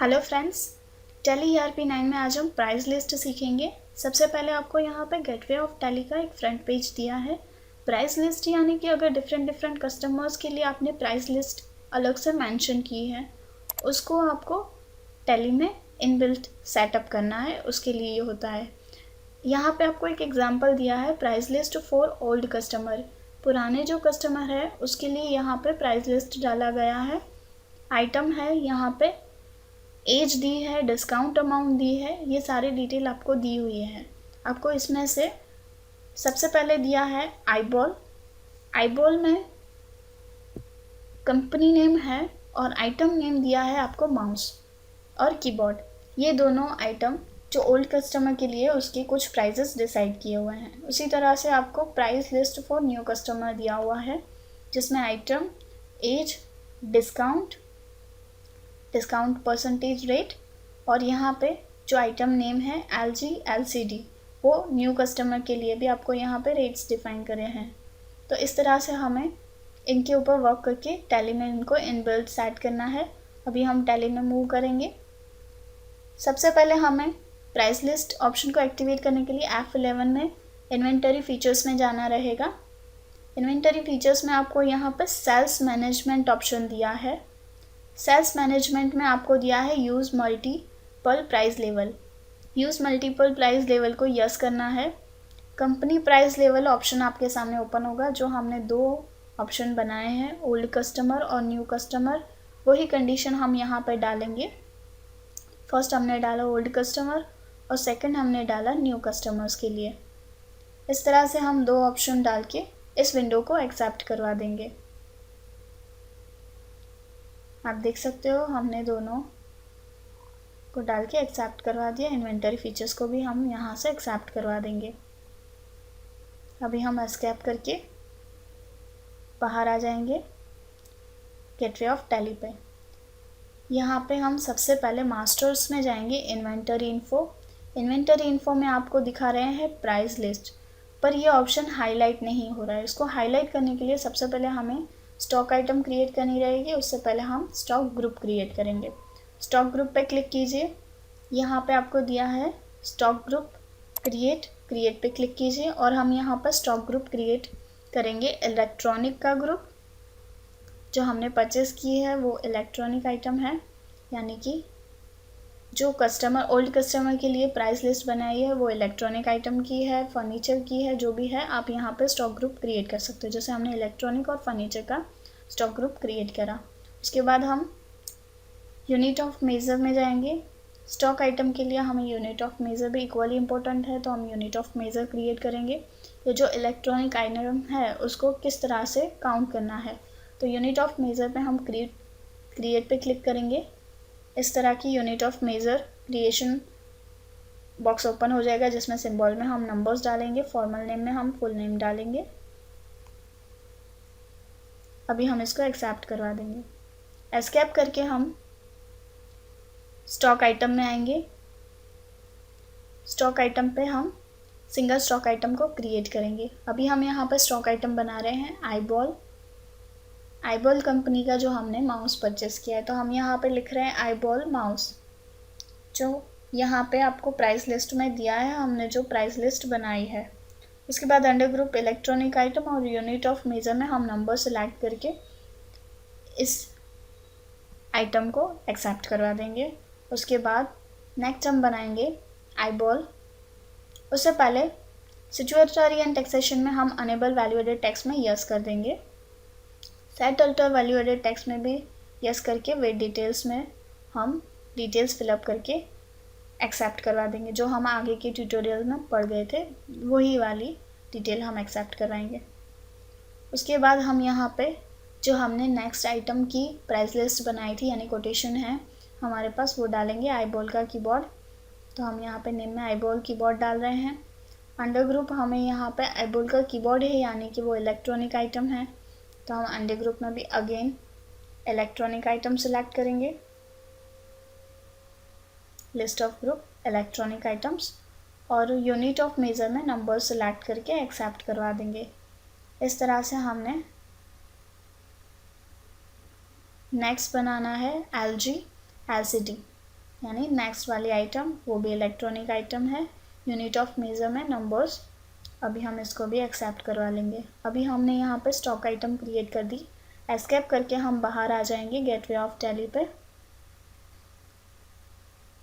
Hello friends, tally ERP9 में आज हम प्राइस लिस्ट सीखेंगे। सबसे पहले आपको यहाँ पे गेटवे ऑफ टैली का एक फ्रंट पेज दिया है। प्राइस लिस्ट यानी कि अगर डिफरेंट कस्टमर्स के लिए आपने प्राइस लिस्ट अलग से मेंशन की है, उसको आपको टैली में इनबिल्ट सेटअप करना है, उसके लिए ये होता है। यहाँ पे आपको एक एग्जांपल दिया है, price list for old customer. पुराने जो कस्टमर है उसके लिए यहाँ पे प्राइस लिस्ट डाला गया है। आइटम है, यहाँ पे एज दी है, डिस्काउंट अमाउंट दी है, ये सारी डिटेल आपको दी हुई है। आपको इसमें से सबसे पहले दिया है आईबॉल। आईबॉल में कंपनी नेम है और आइटम नेम दिया है आपको माउस और कीबोर्ड। ये दोनों आइटम जो ओल्ड कस्टमर के लिए उसके कुछ प्राइजेस डिसाइड किए हुए हैं। उसी तरह से आपको price list for new customer दिया हुआ है, जिसमें item, age, discount percentage rate और यहाँ पे जो आइटम नेम है LG LCD, वो न्यू कस्टमर के लिए भी आपको यहाँ पे रेट्स डिफाइन करे हैं। तो इस तरह से हमें इनके ऊपर वर्क करके टैली में इनको इनबिल्ट सेट करना है। अभी हम टैली में मूव करेंगे। सबसे पहले हमें प्राइस लिस्ट ऑप्शन को एक्टिवेट करने के लिए F11 में इन्वेंटरी फीचर्स में जाना रहेगा। इन्वेंटरी फीचर्स में आपको यहाँ पे सेल्स मैनेजमेंट ऑप्शन दिया है। सेल्स मैनेजमेंट में आपको दिया है use multiple price level. Use multiple price level को यस करना है। कंपनी प्राइस लेवल ऑप्शन आपके सामने ओपन होगा, जो हमने दो ऑप्शन बनाए हैं, ओल्ड कस्टमर और न्यू कस्टमर। वही कंडीशन हम यहाँ पर डालेंगे। फर्स्ट हमने डाला ओल्ड कस्टमर और सेकंड हमने डाला न्यू कस्टमर्स के लिए। इस तरह से हम दो ऑप्शन डाल के इस विंडो को एक्सेप्ट करवा देंगे। आप देख सकते हो हमने दोनों को डाल के एक्सेप्ट करवा दिया। इन्वेंटरी फीचर्स को भी हम यहाँ से एक्सेप्ट करवा देंगे। अभी हम एस्केप करके बाहर आ जाएंगे गेटवे ऑफ टैली पे। यहाँ पे हम सबसे पहले मास्टर्स में जाएंगे, इन्वेंटरी इन्फो। इन्वेंटरी इन्फो में आपको दिखा रहे हैं प्राइस लिस्ट, पर ये ऑप्शन हाईलाइट नहीं हो रहा है। इसको हाईलाइट करने के लिए सबसे पहले हमें स्टॉक आइटम क्रिएट करनी रहेगी। उससे पहले हम स्टॉक ग्रुप क्रिएट करेंगे। स्टॉक ग्रुप पे क्लिक कीजिए। यहाँ पे आपको दिया है स्टॉक ग्रुप क्रिएट पे क्लिक कीजिए और हम यहाँ पर स्टॉक ग्रुप क्रिएट करेंगे इलेक्ट्रॉनिक का ग्रुप। जो हमने परचेस की है वो इलेक्ट्रॉनिक आइटम है, यानी कि जो ओल्ड कस्टमर के लिए प्राइस लिस्ट बनाई है वो इलेक्ट्रॉनिक आइटम की है, फर्नीचर की है, जो भी है आप यहाँ पे स्टॉक ग्रुप क्रिएट कर सकते हो। जैसे हमने इलेक्ट्रॉनिक और फर्नीचर का स्टॉक ग्रुप क्रिएट करा। उसके बाद हम यूनिट ऑफ मेज़र में जाएंगे। स्टॉक आइटम के लिए हमें यूनिट ऑफ मेज़र भी इक्वली इम्पोर्टेंट है, तो हम यूनिट ऑफ मेज़र क्रिएट करेंगे। ये जो इलेक्ट्रॉनिक आइटम है उसको किस तरह से काउंट करना है, तो यूनिट ऑफ मेज़र में हम क्रिएट पे क्लिक करेंगे। इस तरह की unit of measure creation box open हो जाएगा, जिसमें सिंबल में हम नंबर्स डालेंगे, फॉर्मल नेम में हम फुल नेम डालेंगे। अभी हम इसको एक्सेप्ट करवा देंगे। एस्केप करके हम स्टॉक आइटम में आएंगे। स्टॉक आइटम पे हम सिंगल स्टॉक आइटम को क्रिएट करेंगे। अभी हम यहाँ पर स्टॉक आइटम बना रहे हैं आईबॉल कंपनी का जो हमने माउस परचेस किया है, तो हम यहाँ पे लिख रहे हैं आईबॉल माउस, जो यहाँ पे आपको प्राइस लिस्ट में दिया है, हमने जो प्राइस लिस्ट बनाई है। उसके बाद अंडर ग्रुप इलेक्ट्रॉनिक आइटम और यूनिट ऑफ मेजर में हम नंबर सेलेक्ट करके इस आइटम को एक्सेप्ट करवा देंगे। उसके बाद नेक्स्ट हम बनाएंगे आईबॉल। उससे पहले सिचुएटरी एंड टैक्सेशन में हम अनेबल वैल्यू एडेड टैक्स में यस कर देंगे। Set alter value added tax में भी यस करके वेट डिटेल्स में हम डिटेल्स फिलअप करके एक्सेप्ट करवा देंगे। जो हम आगे के ट्यूटोरियल में पढ़ गए थे वही वाली डिटेल हम एक्सेप्ट करवाएंगे। उसके बाद हम यहाँ पे जो हमने नेक्स्ट आइटम की प्राइस लिस्ट बनाई थी, यानी कोटेशन है हमारे पास, वो डालेंगे आईबॉल का कीबोर्ड। तो हम यहाँ पे नेम में आईबॉल कीबोर्ड डाल रहे हैं। अंडर ग्रुप हमें यहाँ पे आईबॉल का कीबोर्ड है, यानी कि वो इलेक्ट्रॉनिक आइटम है, तो हम अंडर ग्रुप में भी अगेन इलेक्ट्रॉनिक आइटम सेलेक्ट करेंगे। List of group electronic items और यूनिट ऑफ मेजर में नंबर सेलेक्ट करके एक्सेप्ट करवा देंगे। इस तरह से हमने नेक्स्ट बनाना है LG LCD। यानी नेक्स्ट वाली आइटम वो भी इलेक्ट्रॉनिक आइटम है, यूनिट ऑफ मेजर में नंबर्स। अभी हम इसको भी एक्सेप्ट करवा लेंगे। अभी हमने यहाँ पे स्टॉक आइटम क्रिएट कर दी। एस्केप करके हम बाहर आ जाएंगे गेटवे ऑफ टैली पे।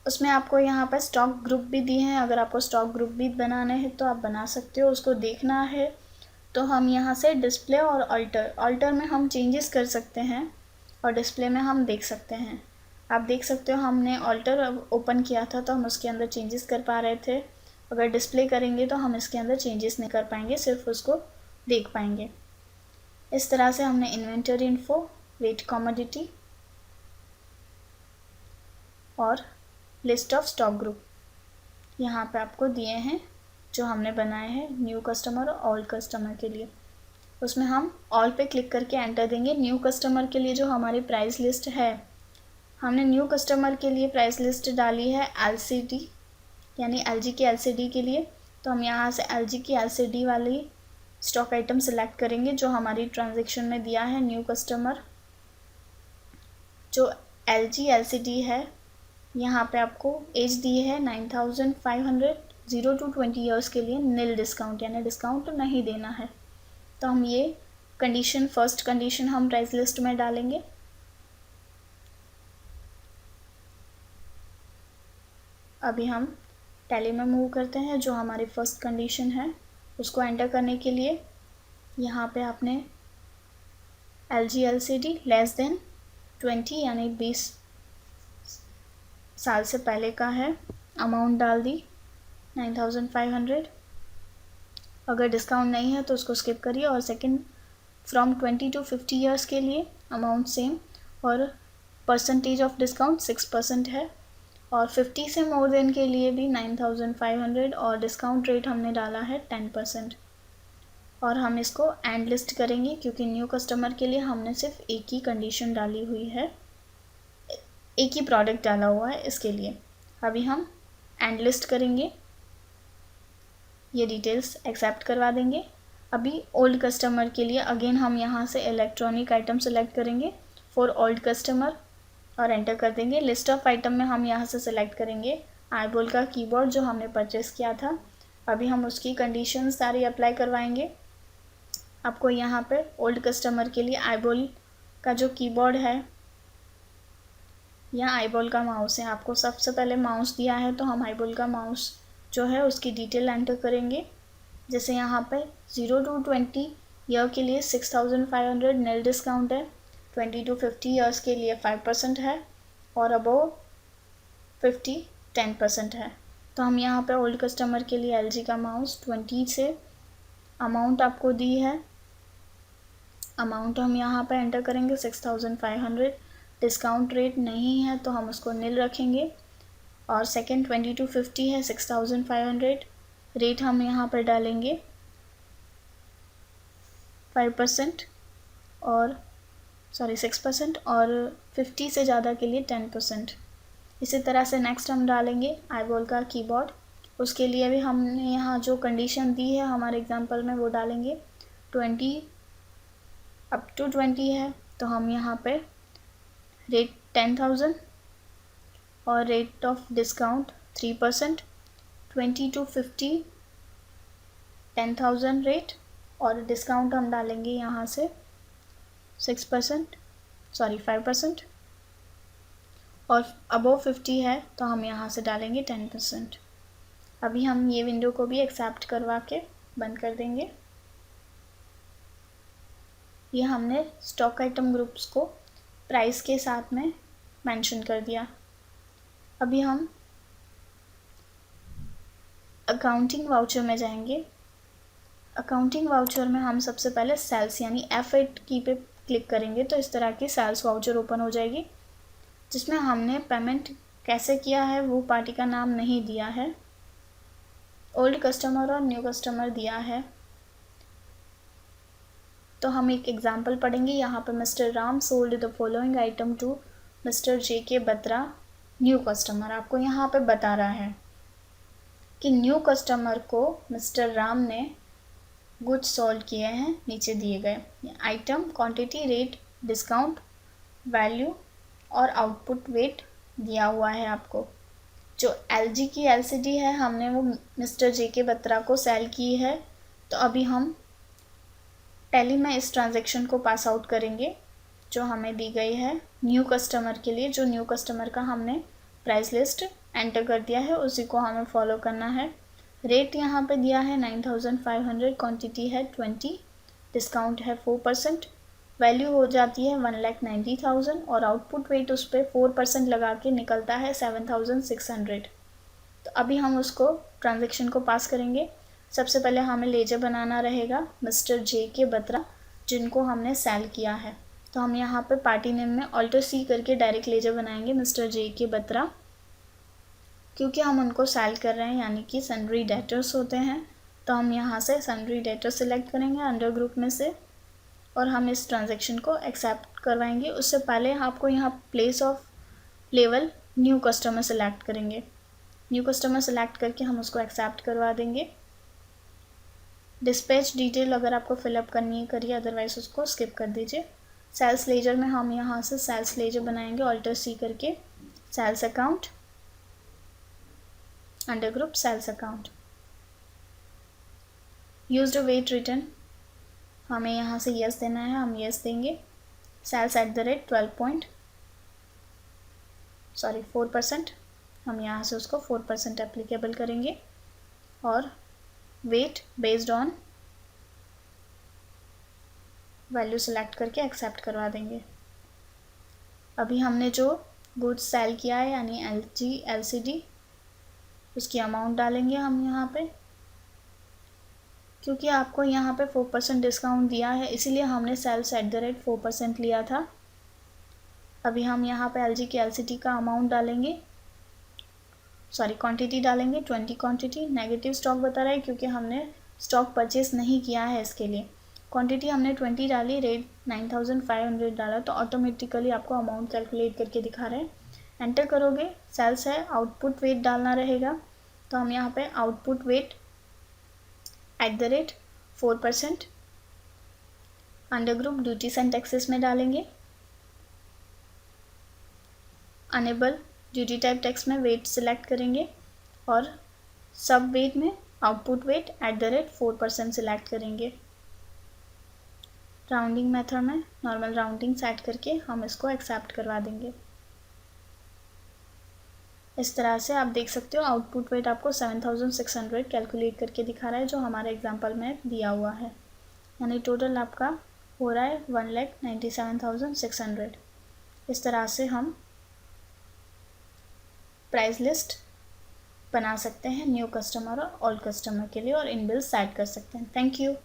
उसमें आपको यहाँ पर स्टॉक ग्रुप भी दिए हैं। अगर आपको स्टॉक ग्रुप भी बनाने हैं तो आप बना सकते हो। उसको देखना है तो हम यहाँ से डिस्प्ले और अल्टर में हम चेंजेस कर सकते हैं और डिस्प्ले में हम देख सकते हैं। आप देख सकते हो हमने अल्टर ओपन किया था तो हम उसके अंदर चेंजेस कर पा रहे थे। अगर डिस्प्ले करेंगे तो हम इसके अंदर चेंजेस नहीं कर पाएंगे, सिर्फ उसको देख पाएंगे। इस तरह से हमने इन्वेंटरी इन्फो, वेट कमोडिटी और लिस्ट ऑफ स्टॉक ग्रुप यहाँ पे आपको दिए हैं जो हमने बनाए हैं न्यू कस्टमर और ओल्ड कस्टमर के लिए। उसमें हम ऑल पे क्लिक करके एंटर देंगे। न्यू कस्टमर के लिए जो हमारी प्राइस लिस्ट है, हमने न्यू कस्टमर के लिए प्राइस लिस्ट डाली है LCD यानी LG की LCD के लिए। तो हम यहाँ से LG की LCD वाली स्टॉक आइटम सेलेक्ट करेंगे जो हमारी ट्रांजैक्शन में दिया है न्यू कस्टमर। जो LG LCD है यहाँ पे आपको एज दी है 9500, 0 to 20 ईयर्स के लिए नील डिस्काउंट यानी डिस्काउंट तो नहीं देना है। तो हम ये कंडीशन, फर्स्ट कंडीशन हम प्राइस लिस्ट में डालेंगे। अभी हम टैली में मूव करते हैं। जो हमारी फर्स्ट कंडीशन है उसको एंटर करने के लिए यहाँ पे आपने LG LCD लेस देन 20 यानी 20 साल से पहले का है, अमाउंट डाल दी 9500। अगर डिस्काउंट नहीं है तो उसको स्किप करिए। और सेकंड फ्रॉम 20 to 50 ईयर्स के लिए अमाउंट सेम और परसेंटेज ऑफ डिस्काउंट 6% है। और 50 से मोर देन के लिए भी 9500 और डिस्काउंट रेट हमने डाला है 10%। और हम इसको एंड लिस्ट करेंगे क्योंकि न्यू कस्टमर के लिए हमने सिर्फ एक ही कंडीशन डाली हुई है, एक ही प्रोडक्ट डाला हुआ है इसके लिए। अभी हम एंड लिस्ट करेंगे, ये डिटेल्स एक्सेप्ट करवा देंगे। अभी ओल्ड कस्टमर के लिए अगेन हम यहाँ से इलेक्ट्रॉनिक आइटम सेलेक्ट करेंगे फॉर ओल्ड कस्टमर और एंटर कर देंगे। लिस्ट ऑफ आइटम में हम यहाँ से सेलेक्ट करेंगे आईबॉल का कीबोर्ड जो हमने परचेस किया था। अभी हम उसकी कंडीशन सारी अप्लाई करवाएंगे। आपको यहाँ पे ओल्ड कस्टमर के लिए आईबॉल का जो कीबोर्ड है या आईबॉल का माउस है, आपको सबसे पहले माउस दिया है तो हम आईबॉल का माउस जो है उसकी डिटेल एंटर करेंगे। जैसे यहाँ पे 0 to 20 ईयर के लिए 6500 नील डिस्काउंट है, 20 to 50 ईयर्स के लिए 5% है और अबव 50 10% है। तो हम यहाँ पे ओल्ड कस्टमर के लिए LG का माउस 20 से अमाउंट आपको दी है, अमाउंट हम यहाँ पे एंटर करेंगे 6500। डिस्काउंट रेट नहीं है तो हम उसको नील रखेंगे। और सेकंड 20 to 50 है 6500, रेट हम यहाँ पर डालेंगे 5% और 6% और 50 से ज़्यादा के लिए 10%। इसी तरह से नेक्स्ट हम डालेंगे आईबॉल का कीबोर्ड। उसके लिए भी हमने यहाँ जो कंडीशन दी है हमारे एग्जांपल में वो डालेंगे। 20 अप टू 20 है तो हम यहाँ पे रेट 10,000 और rate of discount 3%, 20 to 50 10,000 rate और डिस्काउंट हम डालेंगे यहाँ से 5% और अबव 50 है तो हम यहाँ से डालेंगे 10%। अभी हम ये विंडो को भी एक्सेप्ट करवा के बंद कर देंगे। ये हमने स्टॉक आइटम ग्रुप्स को प्राइस के साथ में मेंशन कर दिया। अभी हम अकाउंटिंग वाउचर में जाएंगे। अकाउंटिंग वाउचर में हम सबसे पहले सेल्स यानी F8 की पे क्लिक करेंगे तो इस तरह की सेल्स वाउचर ओपन हो जाएगी जिसमें हमने पेमेंट कैसे किया है वो पार्टी का नाम नहीं दिया है, ओल्ड कस्टमर और न्यू कस्टमर दिया है। तो हम एक एग्जांपल पढ़ेंगे। यहाँ पर Mr Ram sold the following item to Mr JK Batra new customer. आपको यहाँ पे बता रहा है कि न्यू कस्टमर को मिस्टर राम ने गुड्स सोल्ड किए हैं, नीचे दिए गए item, quantity, rate, discount, value और आउटपुट वेट दिया हुआ है आपको। जो LG की LCD है हमने वो मिस्टर जे के बत्रा को सेल की है, तो अभी हम टैली में इस ट्रांजैक्शन को पास आउट करेंगे जो हमें दी गई है न्यू कस्टमर के लिए। जो न्यू कस्टमर का हमने प्राइस लिस्ट एंटर कर दिया है उसी को हमें फॉलो करना है। रेट यहाँ पे दिया है 9500, क्वांटिटी है 20, डिस्काउंट है 4%, वैल्यू हो जाती है 1,90,000 और आउटपुट वेट उस पर 4% लगा के निकलता है 7,600। तो अभी हम उसको ट्रांजैक्शन को पास करेंगे। सबसे पहले हमें लेजर बनाना रहेगा मिस्टर जे के बत्रा जिनको हमने सेल किया है। तो हम यहाँ पे पार्टी नेम में ऑल्टर सी करके डायरेक्ट लेजर बनाएंगे मिस्टर जे के बत्रा, क्योंकि हम उनको सेल कर रहे हैं यानी कि सन्ड्री डेटर्स होते हैं। तो हम यहाँ से सन्ड्री डेटर सेलेक्ट करेंगे अंडर ग्रुप में से और हम इस ट्रांजैक्शन को एक्सेप्ट करवाएंगे। उससे पहले आपको यहाँ place of level new customer select करेंगे। न्यू कस्टमर सेलेक्ट करके हम उसको एक्सेप्ट करवा देंगे। डिस्पैच डिटेल अगर आपको फिलअप करनी है करिए, अदरवाइज उसको स्किप कर दीजिए। सेल्स लेजर में हम यहाँ से सेल्स लेजर बनाएंगे ऑल्टर सी करके, sales account, under group sales account. Used VAT return हमें यहाँ से यस देना है, हम यस देंगे। सेल्स @ 4%, हम यहाँ से उसको 4% एप्लीकेबल करेंगे और VAT based on value select करके एक्सेप्ट करवा देंगे। अभी हमने जो गुड्स सेल किया है यानी LG LCD उसकी अमाउंट डालेंगे हम यहाँ पे, क्योंकि आपको यहाँ पे 4% डिस्काउंट दिया है इसीलिए हमने सेल्स @ 4% लिया था। अभी हम यहाँ पे LG की LCD का अमाउंट डालेंगे, क्वांटिटी डालेंगे 20 क्वांटिटी। नेगेटिव स्टॉक बता रहा है क्योंकि हमने स्टॉक परचेस नहीं किया है, इसके लिए क्वांटिटी हमने 20 डाली, रेट 9500 डाला, तो ऑटोमेटिकली आपको अमाउंट कैलकुलेट करके दिखा रहे हैं। एंटर करोगे, सेल्स है, आउटपुट वेट डालना रहेगा। तो हम यहाँ पे output VAT @ 4% under group duties and taxes में डालेंगे। अनेबल ड्यूटी टाइप टैक्स में वेट सिलेक्ट करेंगे और सब वेट में आउटपुट वेट @ 4% सिलेक्ट करेंगे। राउंडिंग मेथड में नॉर्मल राउंडिंग सेट करके हम इसको एक्सेप्ट करवा देंगे। इस तरह से आप देख सकते हो आउटपुट वेट आपको 7,600 कैलकुलेट करके दिखा रहा है जो हमारे एग्जांपल में दिया हुआ है, यानी टोटल आपका हो रहा है 1,97,600। इस तरह से हम प्राइस लिस्ट बना सकते हैं न्यू कस्टमर और ओल्ड कस्टमर के लिए और इन बिल्स सेट कर सकते हैं। Thank you.